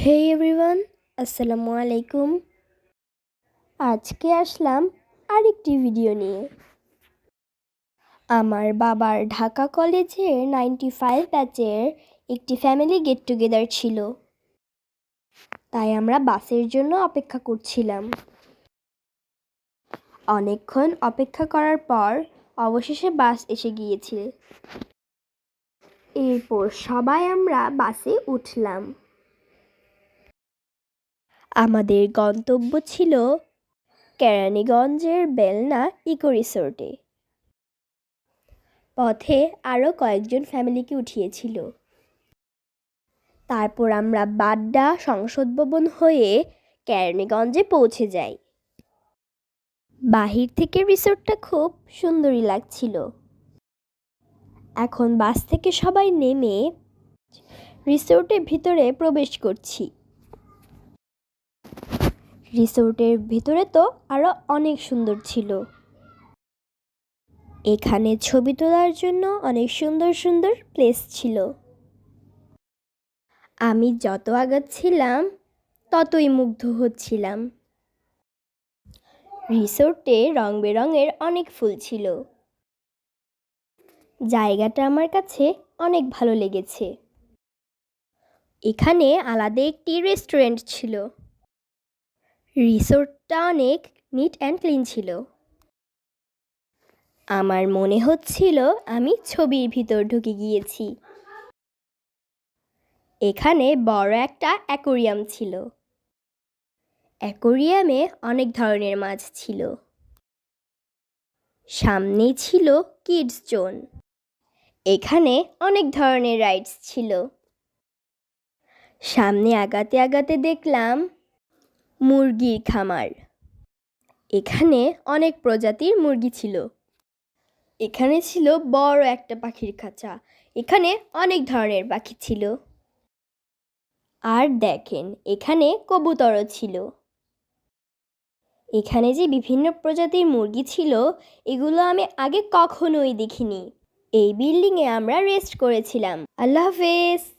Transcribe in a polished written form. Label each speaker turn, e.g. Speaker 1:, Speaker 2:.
Speaker 1: হে everyone, আসসালামু আলাইকুম। আজকে আসলাম আরেকটি ভিডিও নিয়ে। আমার বাবার ঢাকা কলেজের 95 ব্যাচের একটি ফ্যামিলি গেট টুগেদার ছিল, তাই আমরা বাসের জন্য অপেক্ষা করছিলাম। অনেকক্ষণ অপেক্ষা করার পর অবশেষে বাস এসে গিয়েছিল। এরপর সবাই আমরা বাসে উঠলাম। আমাদের গন্তব্য ছিল কেরানীগঞ্জের বেলনা ইকো রিসোর্টে। পথে আরও কয়েকজন ফ্যামিলিকে উঠিয়েছিল। তারপর আমরা বাড্ডা সংসদ ভবন হয়ে কেরানীগঞ্জে পৌঁছে যাই। বাহির থেকে রিসোর্টটা খুব সুন্দরই লাগছিল। এখন বাস থেকে সবাই নেমে রিসোর্টের ভিতরে প্রবেশ করছি। রিসোর্টের ভিতরে তো আরও অনেক সুন্দর ছিল। এখানে ছবি তোলার জন্য অনেক সুন্দর সুন্দর প্লেস ছিল। আমি যত আগাচ্ছিলাম ততই মুগ্ধ হচ্ছিলাম। রিসোর্টে রং বেরঙের অনেক ফুল ছিল। জায়গাটা আমার কাছে অনেক ভালো লেগেছে। এখানে আলাদা একটি রেস্টুরেন্ট ছিল। রিসোর্টটা অনেক নিট অ্যান্ড ক্লিন ছিল। আমার মনে হচ্ছিল আমি ছবির ভিতর ঢুকে গিয়েছি। এখানে বড় একটা অ্যাকোরিয়াম ছিল। অ্যাকোরিয়ামে অনেক ধরনের মাছ ছিল। সামনেই ছিল কিডস জোন। এখানে অনেক ধরনের রাইডস ছিল। সামনে আগাতে আগাতে দেখলাম মুরগির খামার। এখানে অনেক প্রজাতির মুরগি ছিল। এখানে ছিল বড় একটা পাখির খাঁচা। এখানে অনেক ধরনের পাখি ছিল। আর দেখেন, এখানে কবুতরও ছিল। এখানে যে বিভিন্ন প্রজাতির মুরগি ছিল, এগুলো আমি আগে কখনোই দেখিনি। এই বিল্ডিংয়ে আমরা রেস্ট করেছিলাম। আল্লাহ হাফেজ।